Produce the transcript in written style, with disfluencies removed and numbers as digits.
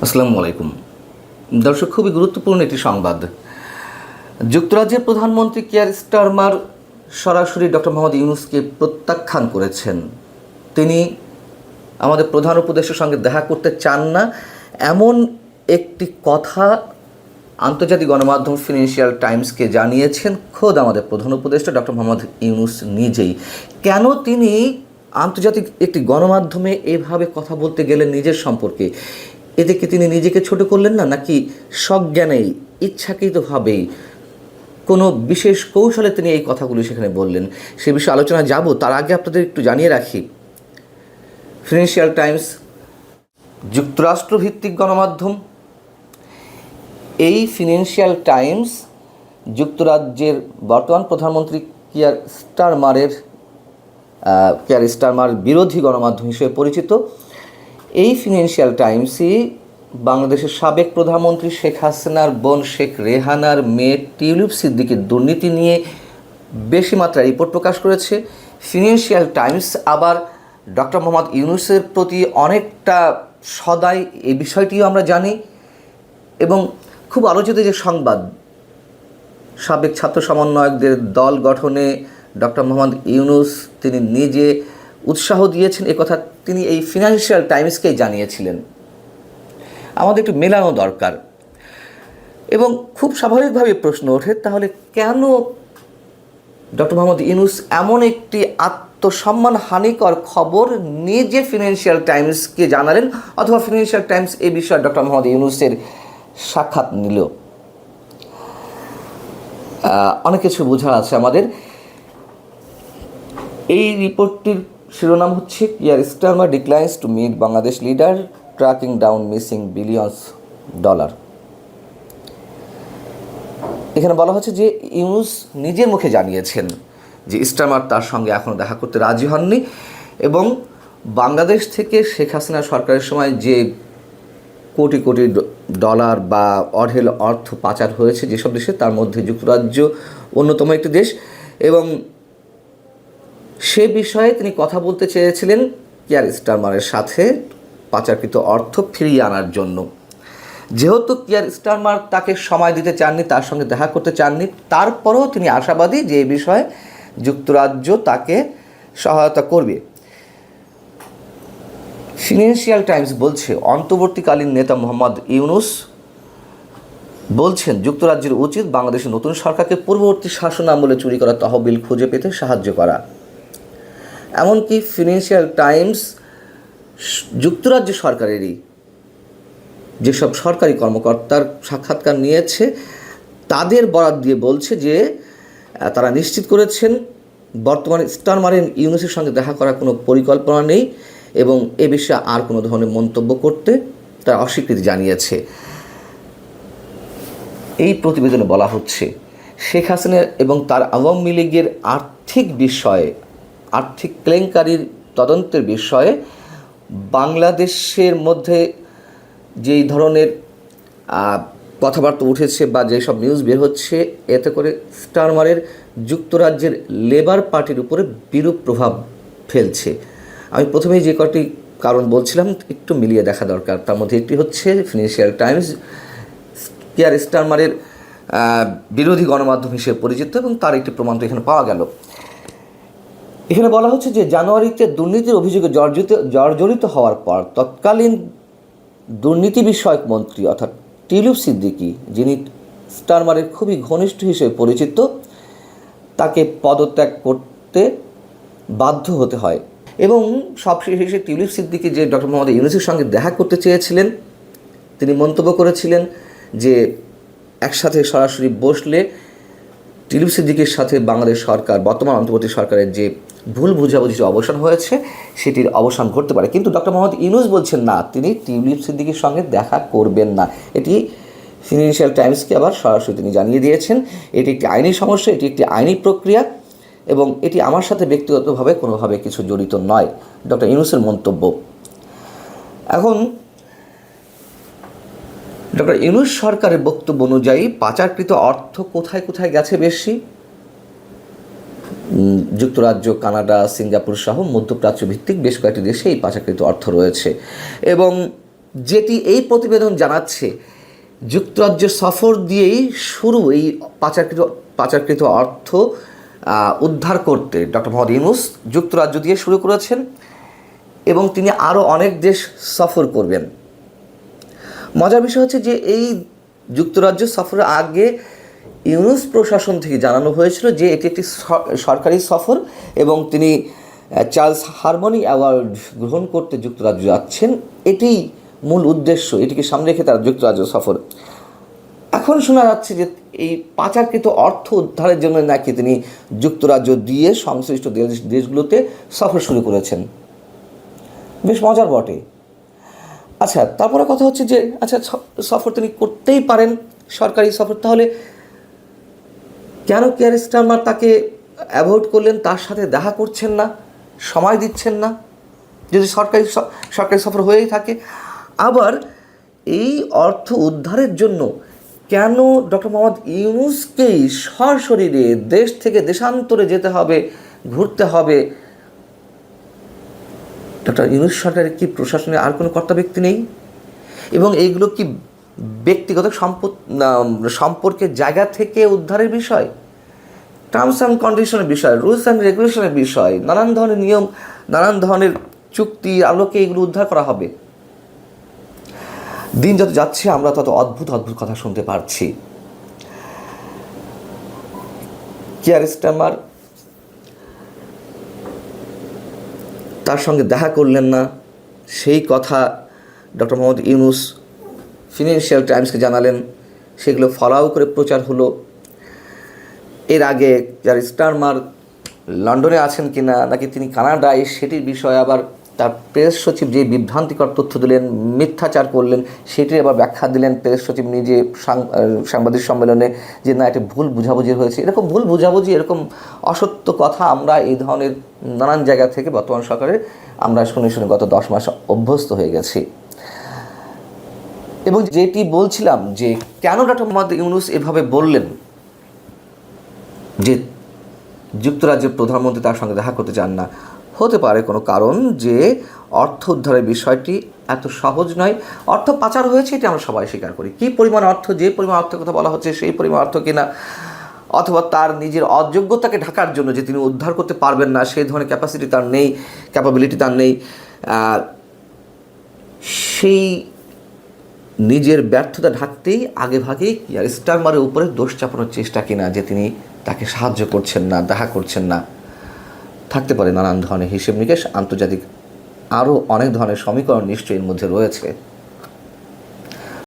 আসসালামু আলাইকুম দর্শক, খুবই গুরুত্বপূর্ণ একটি সংবাদ। যুক্তরাজ্যের প্রধানমন্ত্রী কিয়ার স্টারমার সরাসরি ডক্টর মোহাম্মদ ইউনূসকে প্রত্যাখ্যান করেছেন। তিনি আমাদের প্রধান উপদেষ্টার সঙ্গে দেখা করতে চান না, এমন একটি কথা আন্তর্জাতিক গণমাধ্যম ফিনান্সিয়াল টাইমসকে জানিয়েছেন খোদ আমাদের প্রধান উপদেষ্টা ডক্টর মোহাম্মদ ইউনূস নিজেই। কেন তিনি আন্তর্জাতিক একটি গণমাধ্যমে এভাবে কথা বলতে গেলেন নিজের সম্পর্কে? এতে কি তিনি নিজেকে ছোট করলেন না, নাকি সজ্ঞানেই ইচ্ছাকৃতভাবেই কোনো বিশেষ কৌশলে তিনি এই কথাগুলি সেখানে বললেন? সে বিষয়ে আলোচনা যাব, তার আগে আপনাদের একটু জানিয়ে রাখি, ফিনান্সিয়াল টাইমস যুক্তরাষ্ট্রভিত্তিক গণমাধ্যম। এই ফিনান্সিয়াল টাইমস যুক্তরাজ্যের বর্তমান প্রধানমন্ত্রী কিয়ার স্টারমার বিরোধী গণমাধ্যম হিসেবে পরিচিত। এই ফিনান্সিয়াল টাইমসই বাংলাদেশের সাবেক প্রধানমন্ত্রী শেখ হাসিনার বোন শেখ রেহানার মেয়ে টিউলিপ সিদ্দিকীর দুর্নীতি নিয়ে বেশি মাত্রায় রিপোর্ট প্রকাশ করেছে। ফিনান্সিয়াল টাইমস আবার ডক্টর মোহাম্মদ ইউনূসের প্রতি অনেকটা সদয়, এই বিষয়টিও আমরা জানি। এবং খুব আলোচিত যে সংবাদ, সাবেক ছাত্র সমন্বয়কদের দল গঠনে ডক্টর মোহাম্মদ ইউনূস তিনি নিজে উৎসাহ দিয়েছেন, কথা তিনি এই ফিনান্সিয়াল টাইমসকেই জানিয়েছিলেন। আমাদের একটু মেলানো দরকার। এবং খুব স্বাভাবিকভাবে প্রশ্ন ওঠে, তাহলে কেন ডক্টর মোহাম্মদ ইউনূস এমন একটি আত্মসম্মান হানিকর খবর নিজে ফিনান্সিয়াল টাইমসকে জানালেন, অথবা ফিনান্সিয়াল টাইমস এই বিষয়ে ডক্টর মোহাম্মদ ইউনূসের সাক্ষাৎ নিল? অনেক কিছু বোঝার আছে আমাদের। এই রিপোর্টটির শিরোনাম হচ্ছে Keir Starmer declines to meet Bangladesh leader, tracking down missing billions dollar. এখানে বলা হচ্ছে যে ইউনূস নিজের মুখে জানিয়েছেন যে স্টারমার তার সঙ্গে এখনও দেখা করতে রাজি হননি, এবং বাংলাদেশ থেকে শেখ হাসিনা সরকারের সময় যে কোটি কোটি ডলার বা অঢেল অর্থ পাচার হয়েছে যেসব দেশে, তার মধ্যে যুক্তরাজ্য অন্যতম একটি দেশ, এবং সে বিষয়ে তিনি কথা বলতে চেয়েছিলেন কিয়ার স্টারমারের সাথে পাচারকৃত অর্থ ফিরিয়ে আনার জন্য। যেহেতু কিয়ার স্টারমার তাকে সময় দিতে চাননি, তার সঙ্গে দেখা করতে চাননি, তারপরেও তিনি আশাবাদী যে এই বিষয়ে যুক্তরাজ্য তাকে সহায়তা করবে। ফিনান্সিয়াল টাইমস বলছে, অন্তর্বর্তীকালীন নেতা মোহাম্মদ ইউনূস বলছেন যুক্তরাজ্যের উচিত বাংলাদেশের নতুন সরকারকে পূর্ববর্তী শাসন আমলে চুরি করা তহবিল খুঁজে পেতে সাহায্য করা। এমনকি ফিনান্সিয়াল টাইমস যুক্তরাজ্য সরকারেরই যেসব সরকারি কর্মকর্তার সাক্ষাৎকার নিয়েছে তাদের বরাত দিয়ে বলছে যে তারা নিশ্চিত করেছেন বর্তমানে স্টারমারের ইউনূসের সঙ্গে দেখা করার কোনো পরিকল্পনা নেই, এবং এ বিষয়ে আর কোনো ধরনের মন্তব্য করতে তারা অস্বীকৃতি জানিয়েছে। এই প্রতিবেদনে বলা হচ্ছে, শেখ হাসিনা এবং তার আওয়ামী লীগের আর্থিক কেলেঙ্কারির তদন্তের বিষয়ে বাংলাদেশের মধ্যে যেই ধরনের কথাবার্তা উঠেছে বা যেসব নিউজ বের হচ্ছে, এতে করে স্টারমারের যুক্তরাজ্যের লেবার পার্টির উপরে বিরূপ প্রভাব ফেলছে। আমি প্রথমেই যে কটি কারণ বলছিলাম একটু মিলিয়ে দেখা দরকার। তার মধ্যে একটি হচ্ছে ফিনান্সিয়াল টাইমস কিয়ার স্টারমারের বিরোধী গণমাধ্যম হিসেবে পরিচিত, এবং তার একটি প্রমাণ তো এখানে পাওয়া গেল। এখানে বলা হচ্ছে যে জানুয়ারিতে দুর্নীতির অভিযোগে জর্জরিত হওয়ার পর তৎকালীন দুর্নীতি বিষয়ক মন্ত্রী অর্থাৎ টিউলিপ সিদ্দিকী, যিনি স্টারমারের খুবই ঘনিষ্ঠ হিসেবে পরিচিত, তাকে পদত্যাগ করতে বাধ্য হতে হয়। এবং সবশেষে টিউলিপ সিদ্দিকী যে ডক্টর মোহাম্মদ ইউনূসের সঙ্গে দেখা করতে চেয়েছিলেন, তিনি মন্তব্য করেছিলেন যে একসাথে সরাসরি বসলে টিউলিপ সিদ্দিকীর সাথে বাংলাদেশ সরকার, বর্তমান অন্তর্বর্তী সরকারের যে ভুল বুঝাবুঝির অবসান হয়েছে সেটির অবসান ঘটতে পারে। কিন্তু ডক্টর মোহাম্মদ ইউনূস বলছেন না, তিনি টিউলিপ সিদ্দিকীর সঙ্গে দেখা করবেন না। এটি ফিনান্সিয়াল টাইমসকে আবার সরাসরি তিনি জানিয়ে দিয়েছেন। এটি একটি আইনি সমস্যা, এটি একটি আইনি প্রক্রিয়া, এবং এটি আমার সাথে ব্যক্তিগতভাবে কোনোভাবে কিছু জড়িত নয়, ডক্টর ইউনূসের মন্তব্য। এখন ডক্টর ইউনূস সরকারের বক্তব্য অনুযায়ী পাচারকৃত অর্থ কোথায় কোথায় গেছে বেশি? যুক্তরাজ্য, কানাডা, সিঙ্গাপুর সহ মধ্যপ্রাচ্য ভিত্তিক বেশ কয়েকটি দেশে এই পাচারকৃত অর্থ রয়েছে। এবং যেটি এই প্রতিবেদন জানাচ্ছে, যুক্তরাজ্য সফর দিয়েই শুরু এই পাচারকৃত অর্থ উদ্ধার করতে ডক্টর মোহাম্মদ ইউনূস যুক্তরাজ্য দিয়ে শুরু করেছেন এবং তিনি আরও অনেক দেশ সফর করবেন। মজার বিষয় হচ্ছে যে এই যুক্তরাজ্য সফরের আগে ইউনূস প্রশাসন থেকে জানানো হয়েছিল যে এটি একটি সরকারি সফর এবং তিনি চার্লস হারমোনি অ্যাওয়ার্ড গ্রহণ করতে যুক্তরাজ্য যাচ্ছেন, এটি মূল উদ্দেশ্য, এটিকে সামনে রেখে তার যুক্তরাজ্য সফর। এখন শোনা যাচ্ছে যে এই পাচারকৃত অর্থ উদ্ধারের জন্য নাকি তিনি যুক্তরাজ্য দিয়ে সংশ্লিষ্ট দেশগুলোতে সফর শুরু করেছেন। বেশ মজার বটে। আচ্ছা, তারপরে কথা হচ্ছে যে আচ্ছা, সফর তিনি করতেই পারেন, সরকারি সফর, তাহলে কেন কিয়ার স্টারমার তাকে অ্যাভয়েড করলেন, তার সাথে দেখা করছেন না, সময় দিচ্ছেন না, যদি সরকারি সফর হয়েই থাকে? আবার এই অর্থ উদ্ধারের জন্য কেন ডক্টর মোহাম্মদ ইউনূসকেই সশরীরে দেশ থেকে দেশান্তরে যেতে হবে, ঘুরতে হবে? ডক্টর ইউনূস সরকারের কি প্রশাসনে আর কোনো কর্তা ব্যক্তি নেই? এবং এইগুলো কি ব্যক্তিগত সম্পর্কের জায়গা থেকে উদ্ধারের বিষয়, টার্মস অ্যান্ড কন্ডিশনের বিষয়, রুলস অ্যান্ড রেগুলেশনের বিষয়, নানান ধরনের নিয়ম, নানান ধরনের চুক্তির আলোকে এগুলো উদ্ধার করা হবে? দিন যত যাচ্ছে আমরা তত অদ্ভুত অদ্ভুত কথা শুনতে পারছি। কিয়ার স্টারমার তার সঙ্গে দেখা করলেন না, সেই কথা ডক্টর মোহাম্মদ ইউনূস ফিনান্সিয়াল টাইমসকে জানালেন, সেগুলো ফলাও করে প্রচার হলো। এর আগে কিয়ার স্টারমার লন্ডনে আছেন কিনা নাকি তিনি কানাডায়, সেটির বিষয়ে আবার তার প্রেস সচিব যে বিভ্রান্তিকর তথ্য দিলেন, মিথ্যাচার করলেন, সেটির আবার ব্যাখ্যা দিলেন প্রেস সচিব নিজে সাংবাদিক সম্মেলনে, যে না, এটা ভুল বুঝাবুঝি হয়েছে। এরকম ভুল বুঝাবুঝি, এরকম অসত্য কথা আমরা এই ধরনের নানান জায়গা থেকে বর্তমান সরকারের আমরা শুনে শুনে গত 10 মাস অভ্যস্ত হয়ে গেছি। এবং যেটি বলছিলাম যে কেন ডক্টর মোহাম্মদ ইউনূস এভাবে বললেন যে যুক্তরাজ্যের প্রধানমন্ত্রী তার সঙ্গে দেখা করতে চান না, হতে পারে কোনো কারণ যে অর্থ উদ্ধারের বিষয়টি এত সহজ নয়। অর্থ পাচার হয়েছে, এটি আমরা সবাই স্বীকার করি। কী পরিমাণ অর্থ, যে পরিমাণ অর্থের কথা বলা হচ্ছে সেই পরিমাণ অর্থ কিনা, অথবা তার নিজের অযোগ্যতাকে ঢাকার জন্য যে তিনি উদ্ধার করতে পারবেন না, সেই ধরনের ক্যাপাবিলিটি তার নেই, সেই নিজের ব্যর্থতা ঢাকতেই আগেভাগেই কিয়ার স্টারমারের উপরে দোষ চাপানোর চেষ্টা কিনা, যে তিনি তাকে সাহায্য করছেন না, দেখা করছেন না। থাকতে পারে নানান ধরনের হিসেব নিকেশ, আন্তর্জাতিক আরও অনেক ধরনের সমীকরণ নিশ্চয়ই এর মধ্যে রয়েছে।